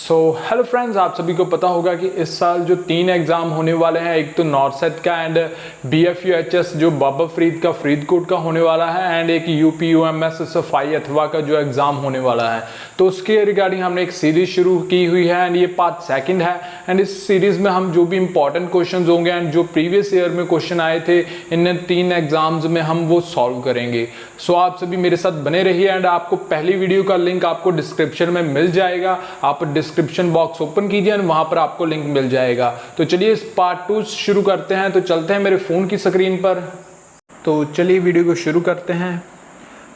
Hello friends, आप सभी को पता होगा कि इस साल जो 3 एग्ज़ाम होने वाले हैं, एक तो नॉर्सेट का एंड BFUHS जो बाबा फरीद का फरीदकोट का होने वाला है एंड एक UPUMS सफाई अथवा का जो एग्ज़ाम होने वाला है। तो उसके रिगार्डिंग हमने एक सीरीज़ शुरू की हुई है एंड ये पार्ट सेकंड है। एंड इस सीरीज़ में हम जो भी इंपॉर्टेंट क्वेश्चन होंगे एंड जो प्रीवियस ईयर में क्वेश्चन आए थे इन 3 एग्ज़ाम्स में हम वो सॉल्व करेंगे। आप सभी मेरे साथ बने रहिए एंड आपको पहली वीडियो का लिंक आपको डिस्क्रिप्शन में मिल जाएगा। आप डिस्क्रिप्शन बॉक्स ओपन कीजिए एंड वहां पर आपको लिंक मिल जाएगा। तो चलिए इस पार्ट 2 शुरू करते हैं। तो चलते हैं मेरे फ़ोन की स्क्रीन पर। तो चलिए वीडियो को शुरू करते हैं।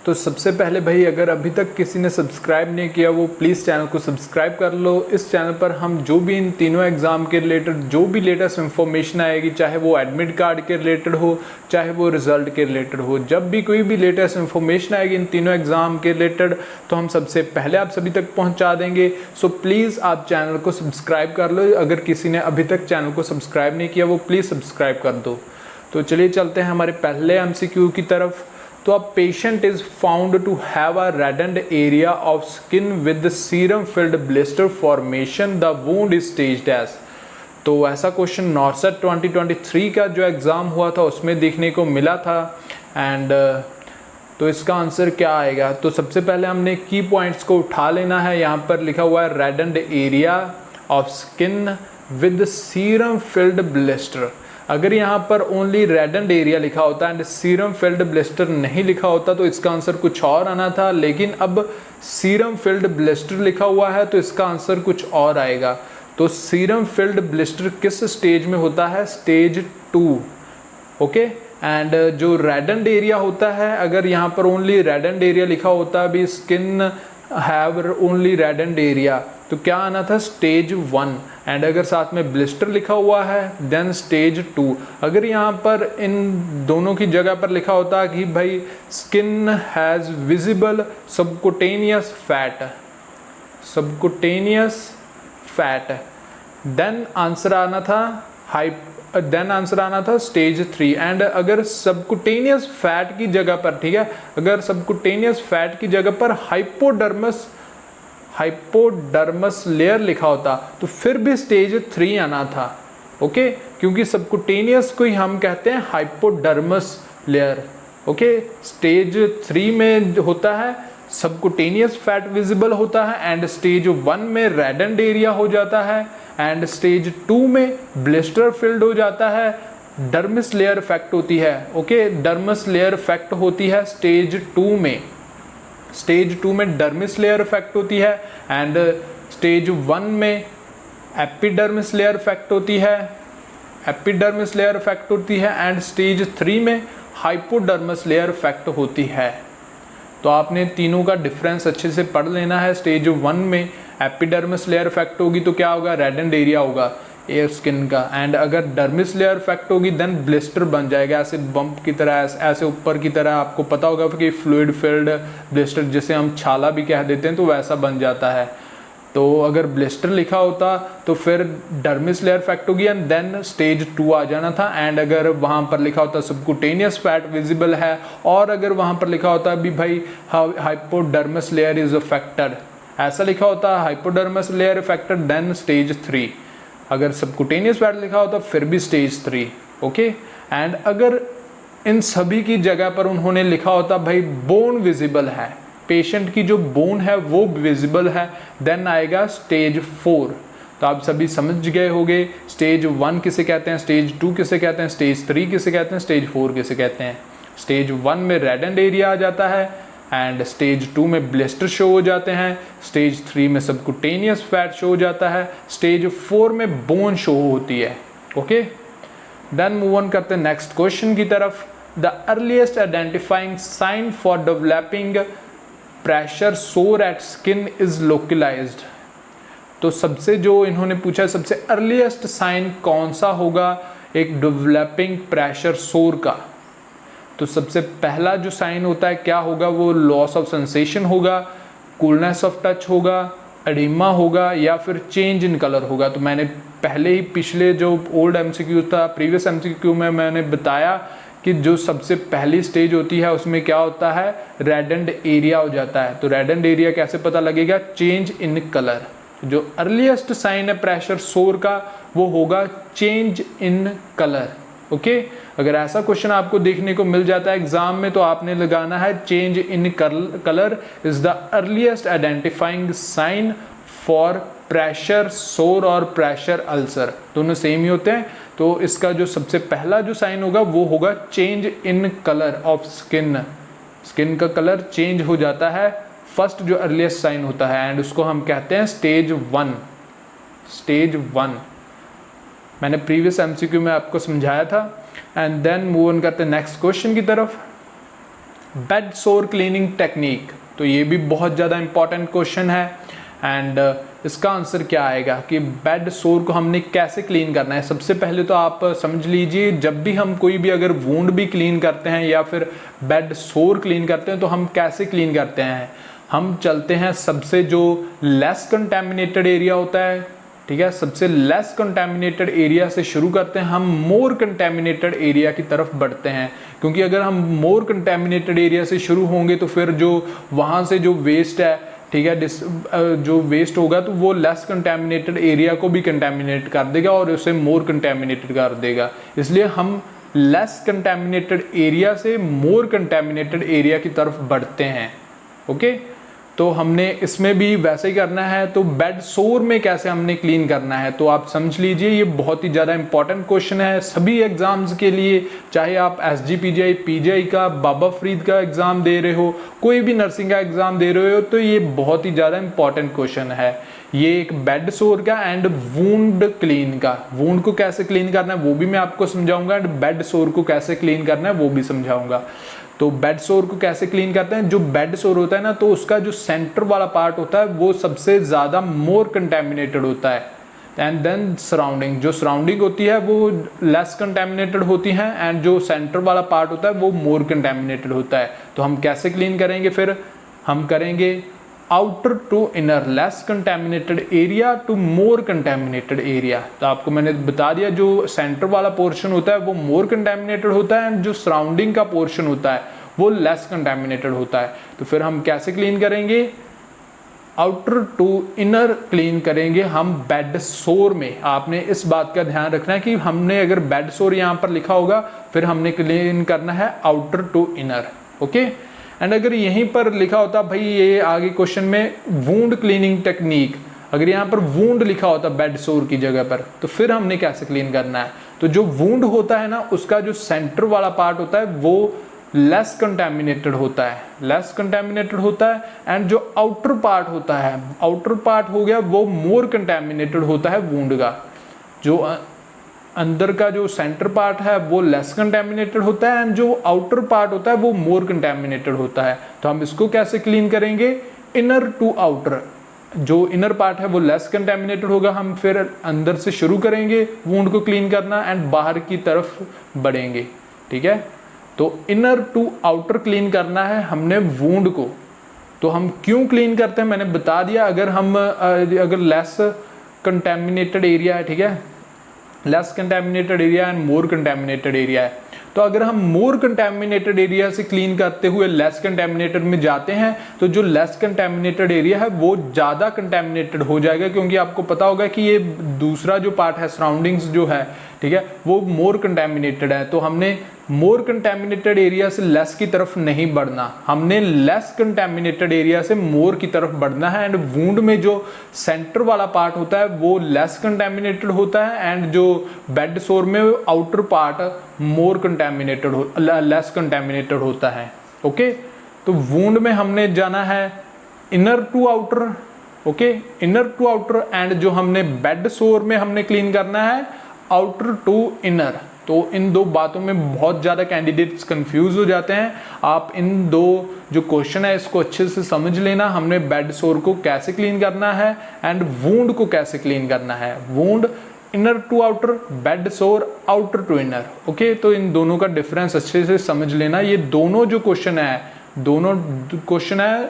तो सबसे पहले भाई, अगर अभी तक किसी ने सब्सक्राइब नहीं किया वो प्लीज़ चैनल को सब्सक्राइब कर लो। इस चैनल पर हम जो भी इन तीनों एग्ज़ाम के रिलेटेड जो भी लेटेस्ट इन्फॉर्मेशन आएगी, चाहे वो एडमिट कार्ड के रिलेटेड हो, चाहे वो रिज़ल्ट के रिलेटेड हो, जब भी कोई भी लेटेस्ट इन्फॉर्मेशन आएगी इन तीनों एग्ज़ाम के रिलेटेड तो हम सबसे पहले आप सभी तक पहुँचा देंगे। सो प्लीज़ आप चैनल को सब्सक्राइब कर लो। अगर किसी ने अभी तक चैनल को सब्सक्राइब नहीं किया वो प्लीज़ सब्सक्राइब कर दो। तो चलिए चलते हैं हमारे पहले MCQ की तरफ। तो अब patient is found to have a reddened area of skin with serum filled blister formation, the wound is staged as. तो ऐसा क्वेश्चन नॉर्सेट 2023 का जो एग्ज़ाम हुआ था उसमें देखने को मिला था। एंड तो इसका आंसर क्या आएगा? तो सबसे पहले हमने की पॉइंट्स को उठा लेना है। यहाँ पर लिखा हुआ है reddened area of skin with serum filled blister. अगर यहाँ पर ओनली रेडेंड एरिया लिखा होता एंड सीरम फिल्ड ब्लिस्टर नहीं लिखा होता तो इसका आंसर कुछ और आना था, लेकिन अब सीरम फिल्ड ब्लिस्टर लिखा हुआ है तो इसका आंसर कुछ और आएगा। तो सीरम फिल्ड ब्लिस्टर किस स्टेज में होता है? स्टेज 2। ओके। एंड जो रेडेंड एरिया होता है, अगर यहाँ पर ओनली रेडेंड एरिया लिखा होता भी स्किन हैव ओनली रेडेंड एरिया तो क्या आना था? स्टेज 1। एंड अगर साथ में ब्लिस्टर लिखा हुआ है देन स्टेज 2। अगर यहाँ पर इन दोनों की जगह पर लिखा होता कि भाई skin has visible subcutaneous fat, then answer आना था स्टेज 3। एंड अगर सबकुटेनियस फैट की जगह पर, ठीक है, अगर सबकुटेनियस फैट की जगह पर हाइपोडर्मस लेयर लिखा होता तो फिर भी स्टेज 3 आना था। ओके, क्योंकि सबकुटेनियस को ही हम कहते हैं हाइपोडर्मस लेयर। ओके, स्टेज 3 में होता है सबकुटेनियस फैट विजिबल होता है एंड स्टेज 1 में रेडेंड एरिया हो जाता है एंड स्टेज 2 में ब्लिस्टर फिल्ड हो जाता है, डर्मिस लेयर इफेक्ट होती है। ओके, डर्मिस लेयर इफेक्ट होती है स्टेज 2 में। स्टेज 2 में डर्मिस लेयर इफेक्ट होती है एंड स्टेज 1 में एपिडर्मिस लेयर इफेक्ट होती है एंड स्टेज 3 में हाइपोडर्मिस लेयर इफेक्ट होती है। तो आपने तीनों का डिफरेंस अच्छे से पढ़ लेना है। स्टेज 1 में एपिडर्मिस लेयर इफेक्ट होगी तो क्या होगा? रेडेंड एरिया होगा एयर स्किन का। एंड अगर डर्मिस लेयर इफेक्ट होगी देन ब्लिस्टर बन जाएगा, ऐसे बम्प की तरह, ऐसे ऊपर की तरह। आपको पता होगा कि फ्लूइड फिल्ड ब्लिस्टर जिसे हम छाला भी कह देते हैं तो वैसा बन जाता है। तो अगर ब्लिस्टर लिखा होता तो फिर डर्मिस लेयर इफेक्ट होगी एंड देन स्टेज 2 आ जाना था। एंड अगर वहाँ पर लिखा होता सबकुटेनियस फैट विजिबल है और अगर वहाँ पर लिखा होता भी भाई हाइपोडर्मिस लेयर इज अफेक्टेड, ऐसा लिखा होता hypodermis layer affected, then stage 3। अगर सबकुटेनियस फैट लिखा होता फिर भी स्टेज 3। ओके। एंड अगर इन सभी की जगह पर उन्होंने लिखा होता भाई बोन विजिबल है, पेशेंट की जो बोन है वो विजिबल है, देन आएगा स्टेज 4। तो आप सभी समझ गए होंगे स्टेज 1 किसे कहते हैं, स्टेज 2 किसे कहते हैं, स्टेज 3 किसे कहते हैं, स्टेज 4 किसे कहते हैं। स्टेज 1 में रेडेंड एरिया आ जाता है एंड स्टेज 2 में ब्लिस्टर शो हो जाते हैं, स्टेज 3 में सबकुटेनियस फैट शो हो जाता है, स्टेज 4 में बोन शो होती है। ओके, देन मूव ऑन करते हैं नेक्स्ट क्वेश्चन की तरफ। The earliest identifying sign for developing pressure sore at skin is localised. तो सबसे जो इन्होंने पूछा है सबसे अर्लीस्ट साइन कौन सा होगा एक डेवलपिंग प्रेशर सोर का? तो सबसे पहला जो साइन होता है क्या होगा? वो लॉस ऑफ सेंसेशन होगा, कूलनेस ऑफ टच होगा, एडिमा होगा या फिर चेंज इन कलर होगा। तो मैंने पहले ही पिछले जो ओल्ड MCQ था, प्रीवियस MCQ में मैंने बताया कि जो सबसे पहली स्टेज होती है उसमें क्या होता है? रेडेंड एरिया हो जाता है। तो रेडेंड एरिया कैसे पता लगेगा? Change in colour. जो अर्लीस्ट साइन है प्रेशर सोर का वो होगा चेंज इन कलर। ओके, अगर ऐसा क्वेश्चन आपको देखने को मिल जाता है एग्जाम में तो आपने लगाना है change in colour is the earliest identifying sign for pressure sore और प्रेशर अल्सर, दोनों सेम ही होते हैं। तो इसका जो सबसे पहला जो साइन होगा वो होगा change in colour of skin, skin का कलर चेंज हो जाता है, फर्स्ट जो अर्लीस्ट साइन होता है, एंड उसको हम कहते हैं स्टेज 1। स्टेज 1 मैंने प्रीवियस एमसीक्यू में आपको समझाया था। एंड देन मूव ऑन करते हैं नेक्स्ट क्वेश्चन की तरफ। बेड सोर क्लीनिंग टेक्निक, तो ये भी बहुत ज़्यादा इंपॉर्टेंट क्वेश्चन है। एंड इसका आंसर क्या आएगा कि बेड सोर को हमने कैसे क्लीन करना है। सबसे पहले तो आप समझ लीजिए, जब भी हम कोई भी अगर वूंड भी क्लीन करते हैं या फिर बेड सोर क्लीन करते हैं तो हम कैसे क्लीन करते हैं। हम चलते हैं सबसे जो लेस कंटेमिनेटेड एरिया होता है, ठीक है, सबसे लेस कंटेमिनेटेड एरिया से शुरू करते हैं, हम मोर कंटेमिनेटेड एरिया की तरफ बढ़ते हैं। क्योंकि अगर हम मोर कंटेमिनेटेड एरिया से शुरू होंगे तो फिर जो वहाँ से जो वेस्ट है, ठीक है, जो वेस्ट होगा तो वो लेस कंटेमिनेटेड एरिया को भी कंटेमिनेट कर देगा और उसे मोर कंटेमिनेटेड कर देगा। इसलिए हम लेस कंटेमिनेटेड एरिया से मोर कंटेमिनेटेड एरिया की तरफ बढ़ते हैं। ओके, तो हमने इसमें भी वैसे ही करना है। तो बेड सोर में कैसे हमने क्लीन करना है, तो आप समझ लीजिए ये बहुत ही ज़्यादा इंपॉर्टेंट क्वेश्चन है सभी एग्जाम्स के लिए, चाहे आप SGPGI PGI का, बाबा फरीद का एग्ज़ाम दे रहे हो, कोई भी नर्सिंग का एग्ज़ाम दे रहे हो, तो ये बहुत ही ज़्यादा इंपॉर्टेंट क्वेश्चन है। ये एक बेड सोर का एंड वूंड क्लीन का, वूंड को कैसे क्लीन करना है वो भी मैं आपको समझाऊंगा, एंड बेड सोर को कैसे क्लीन करना है वो भी समझाऊंगा। तो बेड सोर को कैसे क्लीन करते हैं, जो बेड सोर होता है ना, तो उसका जो सेंटर वाला पार्ट होता है वो सबसे ज़्यादा मोर कंटेमिनेटेड होता है। एंड देन सराउंडिंग, जो सराउंडिंग होती है वो लेस कंटेमिनेटेड होती हैं, एंड जो सेंटर वाला पार्ट होता है वो मोर कंटेमिनेटेड होता है। तो हम कैसे क्लीन करेंगे, फिर हम करेंगे outer to inner, less contaminated area to more contaminated area. तो आपको मैंने बता दिया जो सेंटर वाला पोर्शन होता है वो मोर कंटेमिनेटेड होता है, एंड जो सराउंडिंग का पोर्शन होता है वो लेस कंटेमिनेटेड होता है। तो फिर हम कैसे क्लीन करेंगे, आउटर टू इनर क्लीन करेंगे हम बेड सोर में। आपने इस बात का ध्यान रखना है कि हमने अगर बेड सोर यहाँ पर लिखा होगा फिर हमने क्लीन करना है outer to inner. Okay, and अगर यहीं पर लिखा होता भाई ये आगे क्वेश्चन में वूंड क्लीनिंग टेक्निक, अगर यहाँ पर वूंड लिखा होता बेड सोर की जगह पर, तो फिर हमने कैसे क्लीन करना है। तो जो वूंड होता है ना, उसका जो सेंटर वाला पार्ट होता है वो लेस कंटेमिनेटेड होता है, लेस कंटेमिनेटेड होता है, एंड जो आउटर पार्ट होता है, आउटर पार्ट हो गया वो मोर कंटेमिनेटेड होता है वूंड का। जो अंदर का जो सेंटर पार्ट है वो लेस कंटेमिनेटेड होता है, एंड जो आउटर पार्ट होता है वो मोर कंटेमिनेटेड होता है। तो हम इसको कैसे क्लीन करेंगे, इनर टू आउटर, जो इनर पार्ट है वो लेस कंटेमिनेटेड होगा, हम फिर अंदर से शुरू करेंगे वूंड को क्लीन करना एंड बाहर की तरफ बढ़ेंगे। ठीक है, तो इनर टू आउटर क्लीन करना है हमने वूंड को। तो हम क्यों क्लीन करते हैं मैंने बता दिया। अगर लेस कंटेमिनेटेड एरिया है, ठीक है, less contaminated area and more contaminated area है, तो अगर हम मोर कंटेमिनेटेड एरिया से क्लीन करते हुए लेस कंटेमिनेटेड में जाते हैं तो जो लेस कंटेमिनेटेड एरिया है वो ज़्यादा कंटेमिनेटेड हो जाएगा, क्योंकि आपको पता होगा कि ये दूसरा जो पार्ट है सराउंडिंग्स जो है, ठीक है, वो मोर कंटेमिनेटेड है। तो हमने मोर कंटेमिनेटेड एरिया से लेस की तरफ नहीं बढ़ना, हमने लेस कंटेमिनेटेड एरिया से मोर की तरफ बढ़ना है। एंड वूंड में जो सेंटर वाला पार्ट होता है वो लेस कंटेमिनेटेड होता है, एंड जो बेड सोर में outer part more contaminated less contaminated होता है। ओके, तो वूंड में हमने जाना है inner to outer. Okay, inner to outer, and जो हमने बेड सोर में हमने क्लीन करना है आउटर टू इनर। तो इन दो बातों में बहुत ज़्यादा कैंडिडेट्स कंफ्यूज हो जाते हैं। आप इन दो जो क्वेश्चन है इसको अच्छे से समझ लेना, हमने बेड सोर को कैसे क्लीन करना है एंड वूंड को कैसे क्लीन करना है। Wound inner to outer, bed sore outer to inner. Okay, तो इन दोनों का डिफरेंस अच्छे से समझ लेना। ये दोनों जो क्वेश्चन है, दोनों क्वेश्चन है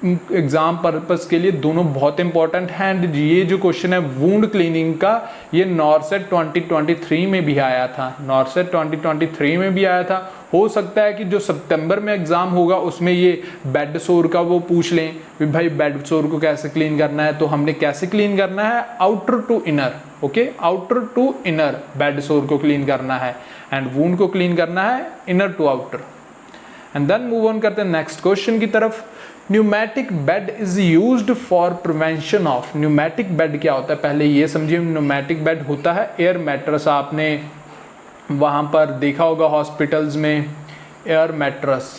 एग्जाम पर्पस के लिए दोनों बहुत इंपॉर्टेंट हैं। एंड ये जो क्वेश्चन है वुंड क्लीनिंग का, ये नॉर्सेट 2023 में भी आया था, नॉर्सेट 2023 में भी आया था। हो सकता है कि जो सितंबर में एग्जाम होगा उसमें ये बेड सोर का वो पूछ लें कि भाई बेड सोर को कैसे क्लीन करना है। तो हमने कैसे क्लीन करना है, outer to inner, okay, outer to inner bed sore को क्लीन करना है, एंड वुंड को क्लीन करना है inner to outer. And then move on करते हैं नेक्स्ट क्वेश्चन की तरफ। Pneumatic bed is used for prevention of, pneumatic bed क्या होता है पहले ये समझिए। न्यूमेटिक बेड होता है एयर मैट्रेस, आपने वहाँ पर देखा होगा हॉस्पिटल्स में एयर मैट्रेस,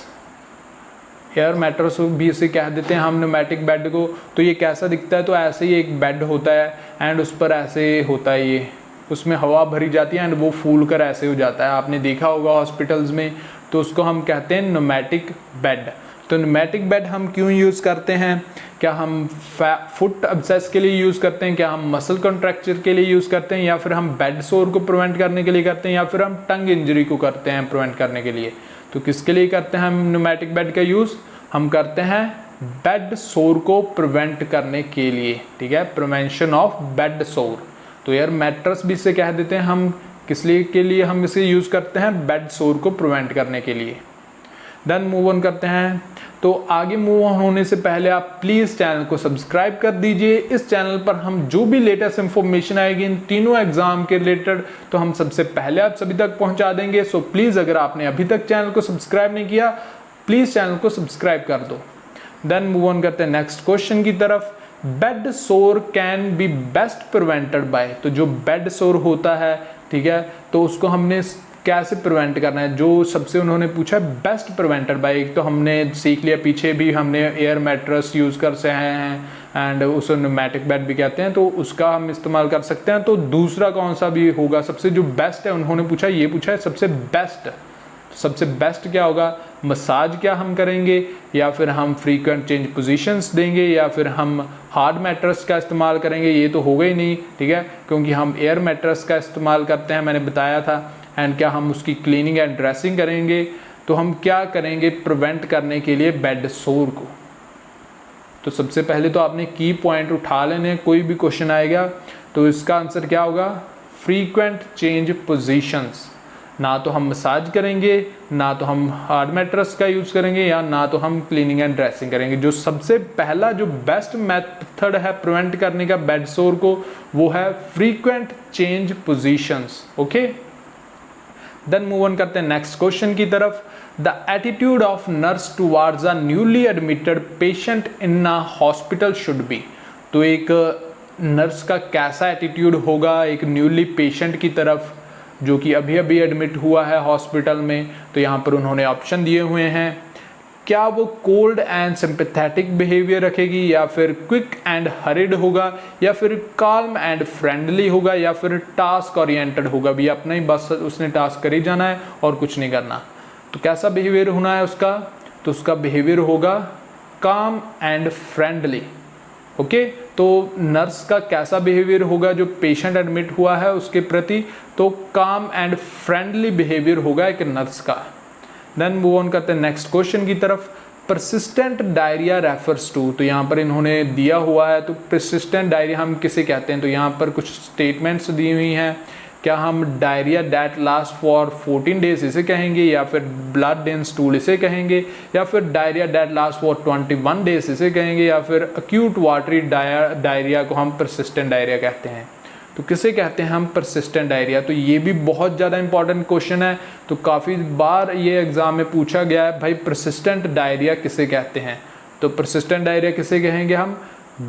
एयर मैट्रेस भी इसे कह देते हैं हम न्यूमेटिक बेड को। तो ये कैसा दिखता है, तो ऐसे ही एक बेड होता है एंड उस पर ऐसे होता है, ये उसमें हवा भरी जाती है एंड वो फूल कर ऐसे हो जाता है, आपने देखा होगा हॉस्पिटल्स में। तो उसको हम कहते हैं न्यूमेटिक बेड। तो न्यूमेटिक बेड हम क्यों यूज़ करते हैं, क्या हम फुट अब्सेस के लिए यूज़ करते हैं, क्या हम मसल कॉन्ट्रैक्चर के लिए यूज़ करते हैं, या फिर हम बेड सोर को प्रिवेंट करने के लिए करते हैं, या फिर हम टंग इंजरी को करते हैं प्रिवेंट करने के लिए। तो किसके लिए करते हैं हम न्यूमेटिक बेड का यूज़, हम करते हैं बेड सोर को प्रिवेंट करने के लिए, ठीक है, प्रिवेंशन ऑफ बेड सोर। तो एयर मैट्रेस भी इसे कह देते हैं हम, किस लिए के लिए हम इसे यूज़ करते हैं, बेड सोर को प्रिवेंट करने के लिए। देन मूव ऑन करते हैं। तो आगे मूव ऑन होने से पहले आप प्लीज़ चैनल को सब्सक्राइब कर दीजिए। इस चैनल पर हम जो भी लेटेस्ट इंफॉर्मेशन आएगी इन तीनों एग्जाम के रिलेटेड तो हम सबसे पहले आप सभी तक पहुंचा देंगे। सो प्लीज़ अगर आपने अभी तक चैनल को सब्सक्राइब नहीं किया, प्लीज़ चैनल को सब्सक्राइब कर दो। देन मूव ऑन करते हैं नेक्स्ट क्वेश्चन की तरफ। बेड सोर can be best prevented by, तो जो बेड सोर होता है, ठीक है, तो उसको हमने कैसे प्रिवेंट करना है, जो सबसे उन्होंने पूछा बेस्ट प्रिवेंटेड बाय। एक तो हमने सीख लिया, पीछे भी हमने एयर मैट्रेस यूज़ कर सकते हैं एंड उसे न्यूमेटिक बेड भी कहते हैं, तो उसका हम इस्तेमाल कर सकते हैं। तो दूसरा कौन सा भी होगा, सबसे जो बेस्ट है उन्होंने पूछा, ये पूछा है सबसे बेस्ट। सबसे बेस्ट क्या होगा, मसाज क्या हम करेंगे, या फिर हम फ्रीक्वेंट चेंज पोजीशंस देंगे, या फिर हम हार्ड मैट्रेस का इस्तेमाल करेंगे। ये तो होगा ही नहीं, ठीक है, क्योंकि हम एयर मैट्रेस का इस्तेमाल करते हैं, मैंने बताया था। एंड क्या हम उसकी क्लीनिंग एंड ड्रेसिंग करेंगे। तो हम क्या करेंगे प्रिवेंट करने के लिए बेड सोर को। तो सबसे पहले तो आपने की पॉइंट उठा लेने, कोई भी क्वेश्चन आएगा तो इसका आंसर क्या होगा, फ्रीक्वेंट चेंज पोजीशंस। ना तो हम मसाज करेंगे, ना तो हम हार्ड मैट्रेस का यूज़ करेंगे, या ना तो हम क्लीनिंग एंड ड्रेसिंग करेंगे। जो सबसे पहला जो बेस्ट मेथड है प्रिवेंट करने का बेड सोर को, वो है frequent change positions, okay. Then move on करते हैं नेक्स्ट क्वेश्चन की तरफ। The attitude of nurse towards a newly admitted patient in a hospital should be, तो एक नर्स का कैसा एटीट्यूड होगा एक न्यूली पेशेंट की तरफ जो कि अभी अभी एडमिट हुआ है हॉस्पिटल में। तो यहाँ पर उन्होंने ऑप्शन दिए हुए हैं, क्या वो कोल्ड एंड सिंपैथेटिक बिहेवियर रखेगी, या फिर क्विक एंड हरिड होगा, या फिर काल्म एंड फ्रेंडली होगा, या फिर टास्क ओरिएंटेड होगा, भी अपना ही बस उसने टास्क कर ही जाना है और कुछ नहीं करना। तो कैसा बिहेवियर होना है उसका, तो उसका बिहेवियर होगा काम एंड फ्रेंडली, ओके। तो नर्स का कैसा बिहेवियर होगा जो पेशेंट एडमिट हुआ है उसके प्रति, तो काम एंड फ्रेंडली बिहेवियर होगा एक नर्स का। देन मूव ऑन करते हैं नेक्स्ट क्वेश्चन की तरफ। परसिस्टेंट डायरिया रेफर्स टू, तो यहाँ पर इन्होंने दिया हुआ है, तो परसिस्टेंट डायरिया हम किसे कहते हैं, तो यहाँ पर कुछ स्टेटमेंट्स दी हुई हैं। क्या हम diarrhoea that last for 14 days इसे कहेंगे, या फिर ब्लड इन स्टूल इसे कहेंगे, या फिर diarrhoea that last for 21 days इसे कहेंगे, या फिर अक्यूट वाटरी डायरिया को हम परसिस्टेंट डायरिया कहते हैं। तो किसे कहते हैं हम परसिस्टेंट डायरिया, तो ये भी बहुत ज़्यादा इंपॉर्टेंट क्वेश्चन है। तो काफ़ी बार ये एग्जाम में पूछा गया है, भाई परसिस्टेंट डायरिया किसे कहते हैं। तो परसिस्टेंट डायरिया किसे कहेंगे हम,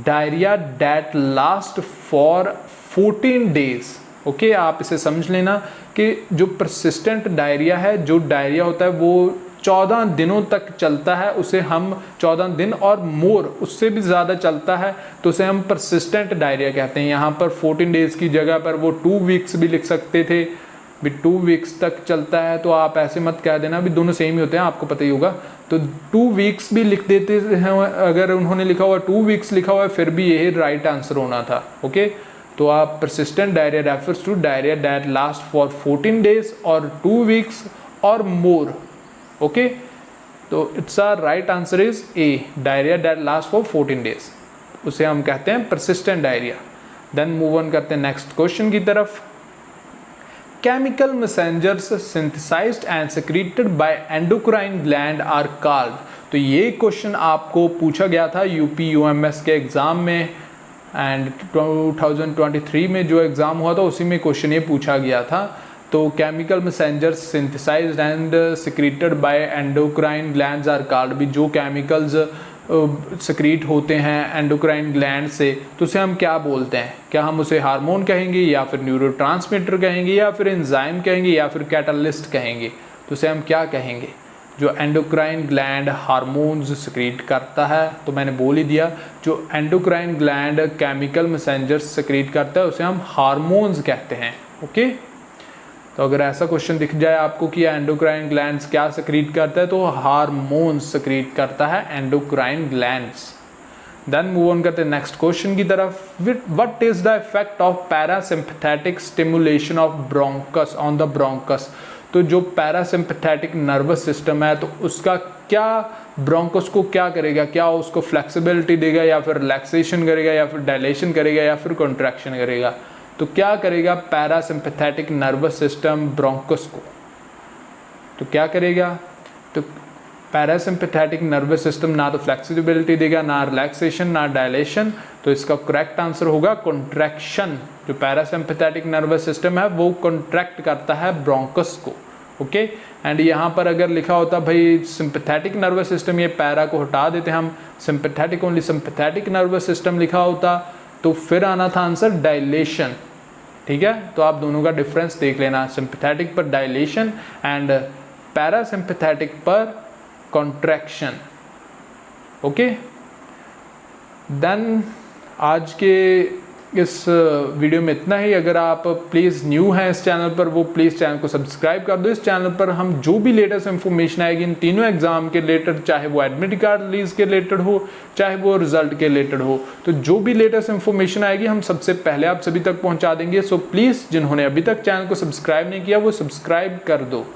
diarrhoea that last for 14 days, okay. आप इसे समझ लेना कि जो परसिस्टेंट डायरिया है, जो डायरिया होता है वो 14 दिनों तक चलता है, उसे हम 14 दिन और मोर उससे भी ज़्यादा चलता है तो उसे हम परसिस्टेंट डायरिया कहते हैं। यहाँ पर 14 डेज़ की जगह पर वो 2 वीक्स भी लिख सकते थे, भी 2 वीक्स तक चलता है। तो आप ऐसे मत कह देना, भी दोनों सेम ही होते हैं, आपको पता ही होगा। तो 2 वीक्स भी लिख देते हैं, अगर उन्होंने लिखा हुआ 2 वीक्स लिखा हुआ है फिर भी यही राइट आंसर होना था, ओके। तो आप persistent diarrhoea refers to diarrhoea that last for 14 days और 2 वीक्स और मोर, ओके। तो it's a right answer is A, diarrhoea that last for 14 days, उसे हम कहते हैं persistent diarrhoea. Then move on करते हैं नेक्स्ट क्वेश्चन की तरफ। Chemical messengers synthesised and secreted by endocrine gland are called. तो ये क्वेश्चन आपको पूछा गया था यूपी यूएमएस के एग्जाम में, एंड 2023 में जो एग्जाम हुआ था उसी में क्वेश्चन ये पूछा गया था। तो chemical messengers synthesised and secreted by endocrine glands are called, भी जो केमिकल्स सेक्रीट होते हैं एंडोक्राइन ग्लैंड से, तो उसे हम क्या बोलते हैं? क्या हम उसे हार्मोन कहेंगे, या फिर न्यूरोट्रांसमीटर कहेंगे, या फिर एंजाइम कहेंगे, या फिर कैटालिस्ट कहेंगे? तो उसे हम क्या कहेंगे? जो एंडोक्राइन ग्लैंड हार्मोन्स सेक्रीट करता है, तो मैंने बोल ही दिया, जो endocrine gland chemical messengers secrete करता है उसे हम हार्मोन्स कहते हैं। ओके, तो अगर ऐसा क्वेश्चन दिख जाए आपको कि एंडोक्राइन ग्लैंड्स क्या सेक्रीट करता है, तो हार्मोन्स सेक्रीट करता है endocrine glands. Then move on करते हैं नेक्स्ट क्वेश्चन की तरफ। What is the effect of parasympathetic stimulation of bronchus on the bronchus? तो जो पैरासिम्पैथेटिक नर्वस सिस्टम है, तो उसका क्या ब्रोंकस को क्या करेगा? क्या उसको फ्लेक्सिबिलिटी देगा, या फिर रिलैक्सेशन करेगा, या फिर डायलेशन करेगा, या फिर कॉन्ट्रैक्शन करेगा? तो क्या करेगा पैरासिम्पैथेटिक नर्वस सिस्टम ब्रोंकस को? तो क्या करेगा? तो पैरासिम्पैथेटिक नर्वस सिस्टम ना तो फ्लेक्सिबिलिटी देगा, ना रिलैक्सेशन, ना डायलेशन। तो इसका करेक्ट आंसर होगा कॉन्ट्रैक्शन। जो पैरासिम्पैथेटिक नर्वस सिस्टम है वो कॉन्ट्रैक्ट करता है ब्रोंकस को। ओके, एंड यहाँ पर अगर लिखा होता भाई सिंपैथेटिक नर्वस सिस्टम, ये पैरा को हटा देते हम, sympathetic only sympathetic nervous system लिखा होता, तो फिर आना था आंसर डायलेशन। ठीक है, तो आप दोनों का डिफरेंस देख लेना, सिंपैथेटिक पर डायलेशन एंड पैरासिम्पैथेटिक पर कॉन्ट्रैक्शन। ओके, देन आज के इस वीडियो में इतना ही। अगर आप प्लीज़ न्यू हैं इस चैनल पर, वो प्लीज़ चैनल को सब्सक्राइब कर दो। इस चैनल पर हम जो भी लेटेस्ट इन्फॉर्मेशन आएगी इन तीनों एग्जाम के रिलेटेड, चाहे वो एडमिट कार्ड रिलीज के रिलेटेड हो, चाहे वो रिजल्ट के रिलेटेड हो, तो जो भी लेटेस्ट इन्फॉर्मेशन आएगी हम सबसे पहले आप सभी तक पहुंचा देंगे। सो प्लीज़ जिन्होंने अभी तक चैनल को सब्सक्राइब नहीं किया वो सब्सक्राइब कर दो।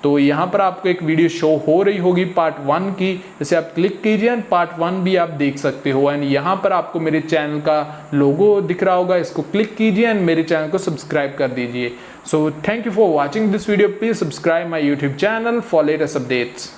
तो यहाँ पर आपको एक वीडियो शो हो रही होगी पार्ट 1 की, जैसे आप क्लिक कीजिए एंड पार्ट 1 भी आप देख सकते हो। एंड यहाँ पर आपको मेरे चैनल का लोगो दिख रहा होगा, इसको क्लिक कीजिए एंड मेरे चैनल को सब्सक्राइब कर दीजिए। So thank you for watching this video. Please subscribe my YouTube channel for latest updates.